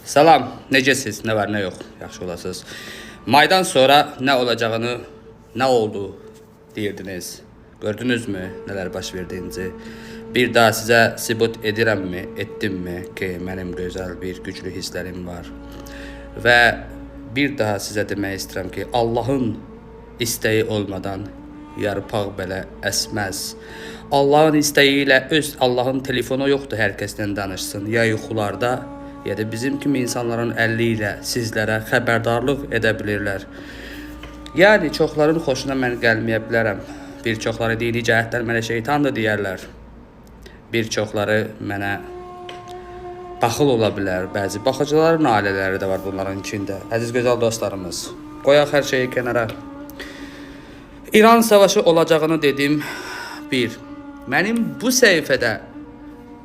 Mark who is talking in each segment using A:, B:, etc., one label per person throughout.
A: Salam, necəsiz? Nə var, nə yox? Yaxşı olasınız. Maydan sonra nə olacağını, nə oldu deyirdiniz. Gördünüzmü nələr baş verdiyinizi? Bir daha sizə sübut edirəmmi, etdimmi ki, mənim gözəl bir güclü hisslərim var. Və bir daha sizə demək istəyirəm ki, Allahın istəyi olmadan yarpaq belə əsməz. Allahın istəyi ilə Allahın telefonu yoxdur, hər kəslə danışsın. Ya yuxularda, ya da bizim kimi insanların əlli ilə sizlərə xəbərdarlıq edə bilirlər. Yəni, çoxların xoşuna mən gəlməyə bilərəm. Bir çoxları dini cəhətdən mənə şeytandır deyərlər. Bir çoxları mənə baxıl ola bilər. Bəzi baxıcıların ailələri də var bunların içində. Əziz gözəl dostlarımız, qoyaq hər şeyi kənara. İran savaşı olacağını dedim. Mənim bu səhifədə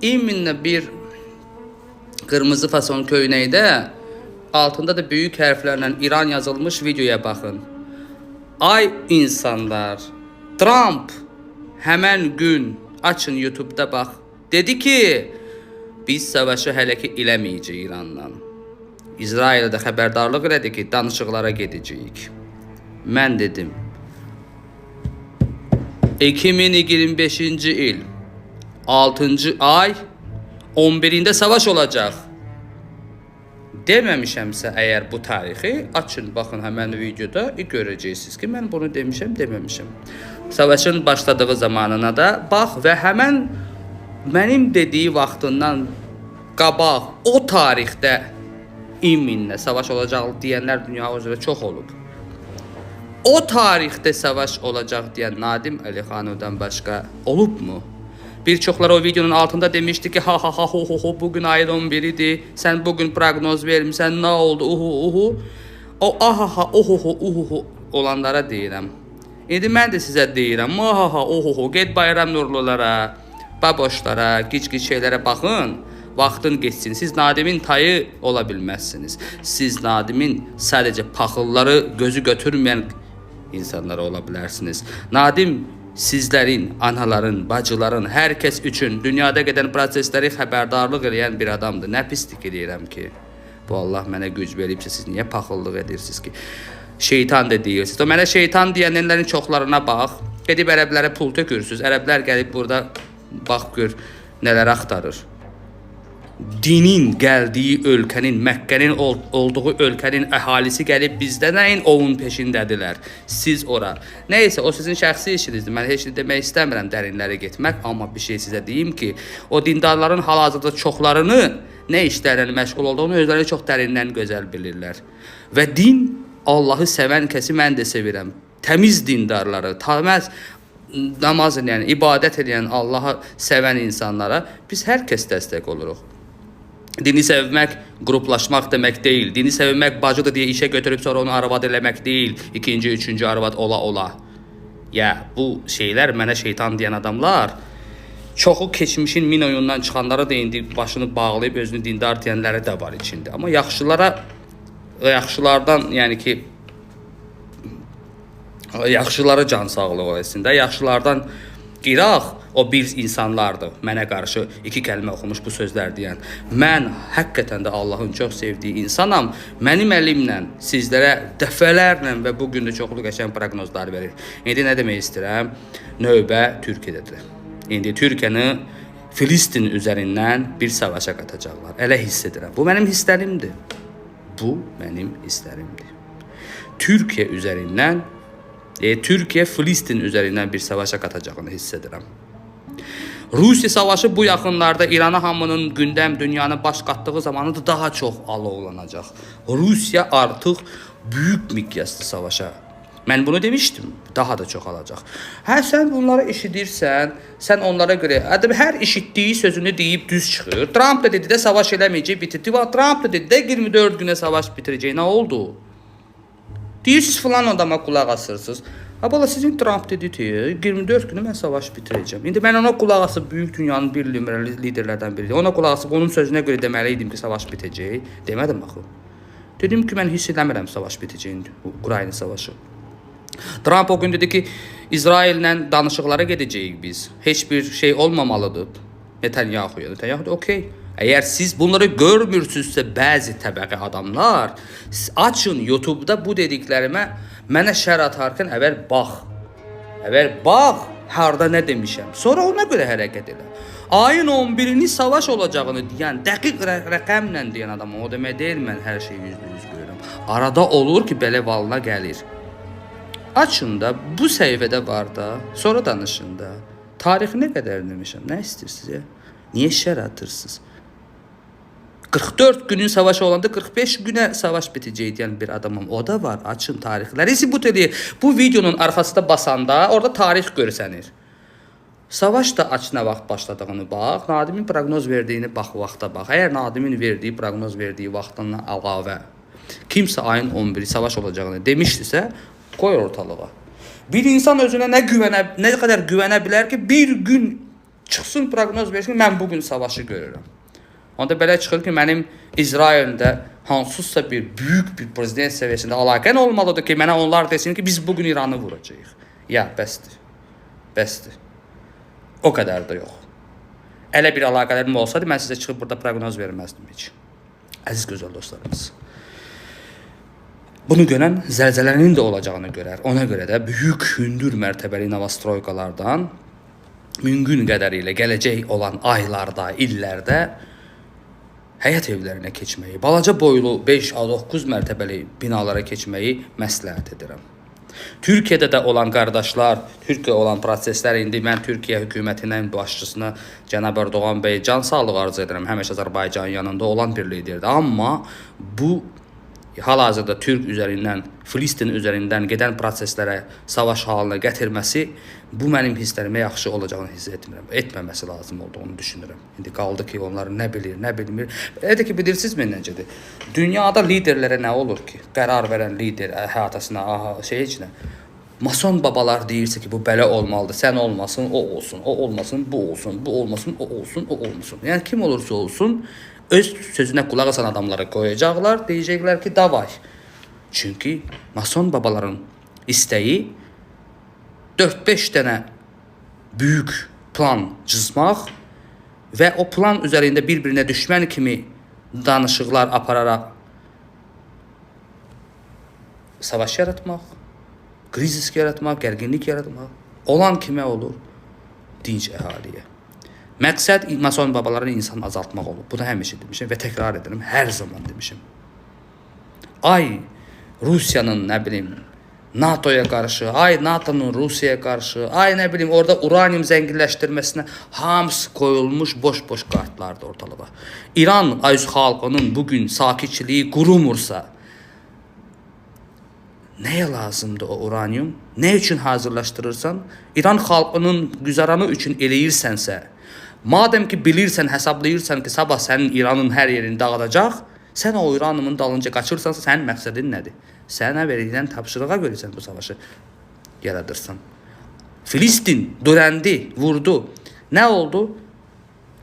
A: iminlə bir qırmızı fason köynəkdə altında da böyük hərflərlə İran yazılmış videoya baxın. Ay insanlar, Trump həmən gün açın YouTube'da bax. Dedi ki, biz savaşı hələ ki eləməyəcəyik İranla. İsrail'də xəbərdarlıq elədi ki, danışıqlara gedəcəyik. Mən dedim, 2025-ci il 6-cı ay 11-ində savaş olacaq. Deməmişəmsə əgər bu tarixi açın, baxın həmən videoda görəcəksiniz ki, mən bunu demişəm, deməmişəm. Savaşın başladığı zamanına da bax və həmən mənim dediyi vaxtından qabaq o tarixdə iminlə savaş olacaq deyənlər dünya üzrə çox olub. O tarixdə savaş olacaq deyən Nadim Əlixanovdan başqa olubmu? Bir çoxları o videonun altında demişdi ki, ha ha ha ho ho ho, bugün ayın 11-idir, sən bugün proqnoz vermişsən, nə oldu, uhu. O aha ha oho uhu olanlara deyirəm. İndi mən də sizə deyirəm, aha ha oho, get bayram nurlulara, baboşlara, gic-gic şeylərə baxın, vaxtın geçsin. Siz Nadimin tayı ola bilməzsiniz. Siz Nadimin sadəcə paxılları gözü götürməyən insanlar ola bilərsiniz. Nadim sizlərin, anaların, bacıların, hər kəs üçün dünyada gedən prosesləri xəbərdarlıq edən bir adamdır. Nə pislik edirəm ki, bu Allah mənə güc veribsə, siz niyə paxıllıq edirsiniz ki? Şeytan da deyirsiniz. O mənə şeytan deyənlərin çoxlarına bax, gedib ərəblərə pul tökürsünüz. Ərəblər gəlib burada, bax gör, nələr axtarır. Dinin gəldiyi ölkənin, Məkkənin olduğu ölkənin əhalisi gəlib bizdə nəyin ovun peşindədirlər. Siz ora. Nəysə, o sizin şəxsi işinizdir. Mən heç nə demək istəmirəm dərinlərə getmək. Amma bir şey sizə deyim ki, o dindarların hal-hazırda çoxlarını nə işlərlə məşğul olduğunu özləri çox dərindən gözəl bilirlər. Və din, Allahı sevən kəsi mən də sevirəm. Təmiz dindarları, təmiz namaz edən, ibadət edən, Allahı sevən insanlara biz hər kəs dəstək oluruq. Dini sevmək, qruplaşmaq demək deyil. Dini sevmək bacıdır deyə işə götürüb sonra onu arvad eləmək deyil. İkinci, üçüncü arvad ola. Ya, bu şeylər mənə şeytan deyən adamlar, çoxu keçmişin min oyundan çıxanlara da indi başını bağlayıb özünü dindar deyənləri də var içində. Amma yaxşılardan, yəni ki, yaxşıları can sağlığı olsun da, yaxşılardan qiraq, o bir insanlardır. Mənə qarşı iki kəlmə oxumuş bu sözlər deyən. Mən həqiqətən də Allahın çox sevdiyi insanam. Mənim əlimlə sizlərə dəfələrlə və bugün də çoxlu qəşəng proqnozlar verir. İndi nə demək istəyirəm? Növbə Türkiyədədir. İndi Türkiyəni Filistin üzərindən bir savaşa qatacaqlar. Elə hiss edirəm. Bu mənim hisslərimdir. Türkiyə üzərindən, Türkiyə Filistin üzərindən bir savaşa qatacağını hiss edirəm. Rusiya savaşı bu yaxınlarda İrana hamının gündəm dünyanın baş qatdığı zamanı da daha çox alovlanacaq. Rusiya artıq büyük miqyaslı savaşa. Mən bunu demişdim, daha da çox alacaq. Sən bunları eşidirsən, sən onlara görə, hər eşitdiyi sözünü deyib düz çıxır. Trump da dedi də savaş eləməyəcək, bitirdi. Trump da dedi də 24 günə savaş bitirəcək. Nə oldu? Deyirsiniz filan adama qulaq asırsınız. Abala sizin Trump dedi ki, 24 günü mən savaş bitirəcəm. İndi mən ona qulaq asıb böyük dünyanın bir liderlərdən biridir. Ona qulaq asıb onun sözünə görə deməliydim ki, savaş bitəcək. Demədim axı. Dedim ki, mən hiss eləmirəm savaş bitəcəyini, Ukrayna savaşı. Trump o gün dedi ki, İsraillə danışıqlara gedəcəyik biz. Heç bir şey olmamalıdır. Netanyahu'ya. Netanyahu da okey. Eğer siz bunları görmürsünüzsə bəzi təbəqə adamlar, açın YouTube'da bu dediklərime mənə şər atarkən əvvəl bax. Əvvəl bax, harda nə demişəm. Sonra ona görə hərəkət elə. Ayın 11'ini savaş olacağını deyən, dəqiq rəqəmlə deyən adam, o demək deyil mən hər şeyi %100 görürəm. Arada olur ki, belə valına gəlir. Açın da, bu səhifədə var da, sonra danışın da. Tarixi nə qədər demişəm, nə istəyirsiniz ya? Niyə şər atırsınız? 44 günün savaşı olanda 45 günə savaş bitəcək deyən bir adamım. O da var, açın tarixləri. Sübut edir. Bu videonun arxasında basanda orada tarix görsənir. Savaş da aç nə vaxt başladığını bax. Nadimin proqnoz verdiyini bax, vaxta bax. Əgər Nadimin verdiyi, proqnoz verdiyi vaxtdan əlavə kimsə ayın 11'i savaş olacağını demişdisə, qoy ortalığa. Bir insan özünə nə qədər güvənə bilər ki, bir gün çıxsın proqnoz versin, mən bugün savaşı görürəm. Onda belə çıxır ki, mənim İsraildə hansızsa bir büyük bir prezident səviyyəsində əlaqən olmalıdır ki, mənə onlar desin ki, biz bugün İranı vuracağıq. Ya, bəsdir. Bəsdir. O qədər də yox. Elə bir əlaqələrim olsaydı, mən sizə çıxıb burada proqnoz verməzdim heç. Əziz gözəl dostlarımız. Bunu görən zəlzələnin də olacağını görər. Ona görə də büyük hündür mərtəbəli novastroykalardan mümkün qədərilə gələcək olan aylarda, illərdə həyat evlərinə keçməyi, balaca boylu 5-9 mərtəbəli binalara keçməyi məsləhət edirəm. Türkiyədə də olan qardaşlar, Türkiyə olan proseslər indi mən Türkiyə hökumətinin başçısına cənab Erdoğan bəy can sağlığı arzu edirəm. Həmişə Azərbaycanın yanında olan bir liderdir. Amma bu hal-hazırda Türk üzərindən, Filistin üzərindən gedən proseslərə savaş halına gətirməsi bu mənim hisslərimə yaxşı olacağını hiss etmirəm. Etməməsi lazım olduğunu düşünürəm. İndi qaldı ki, onlar nə bilir, nə bilmir. Elə ki, bilirsinizmi necədir? Dünyada liderlərə nə olur ki? Qərar verən lider həyatasına, içinə. Mason babalar deyirsə ki, bu belə olmalıdır. Sən olmasın, o olsun, o olmasın, bu olsun, bu olmasın, o olsun, o olmasın. Yəni kim olursa olsun, öz sözünə qulaq asan adamları qoyacaqlar, deyəcəklər ki, davay. Çünki mason babaların istəyi 4-5 dənə büyük plan cızmaq və o plan üzərində bir-birinə düşmən kimi danışıqlar apararaq savaş yaratmaq, krizis yaratmaq, gərginlik yaratmaq. Olan kimə olur? Dinc əhaliyə. Məqsəd mason babaların insan azaltmaq olur. Bunu həmişə demişim və təkrar edirəm, hər zaman demişim. Ay Rusiyanın, nə bilim, NATO'ya qarşı, ay NATO'nun Rusiyaya qarşı, ay nə bilim, orada uranium zənginləşdirməsinə hamısı qoyulmuş boş-boş kartlardır ortalığa. İran öz xalqının bugün sakitçiliyi qurumursa, nəyə lazımdır o uranium? Nə üçün hazırlaşdırırsan? İran xalqının güzaranı üçün eləyirsənsə, madem ki bilirsən, hesablayırsan ki, sabah sənin İranın hər yerini dağıdacaq, sən o uraniumun dalınca qaçırsansa, sənin məqsədin nədir? Sənə verilən tapşırığa görə sən bu savaşı yaradırsan. Filistin döndü, vurdu. Nə oldu?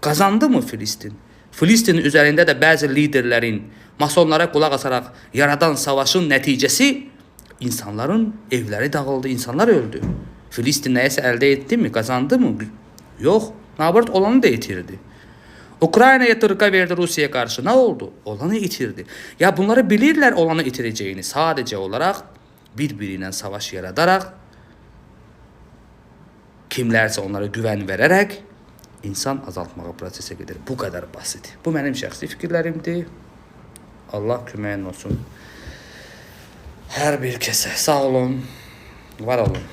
A: Qazandı mı Filistin? Filistin üzərində də bəzi liderlərin masonlara qulaq asaraq yaradan savaşın nəticəsi insanların evləri dağıldı, insanlar öldü. Filistin nəyəsə əldə etdi mi, qazandı mı? Yox, nabart olanı da itirdi. Ukraynaya tırqa verdi Rusiyaya qarşı. Nə oldu? Olanı itirdi. Ya bunları bilirlər olanı itirəcəyini. Sadəcə olaraq bir-biri ilə savaş yaradaraq, kimlərsə onlara güvən verərək insan azaltmağa prosesə gedir. Bu qədər basit. Bu mənim şəxsi fikirlərimdir. Allah köməyin olsun. Hər bir kəsə sağ olun, var olun.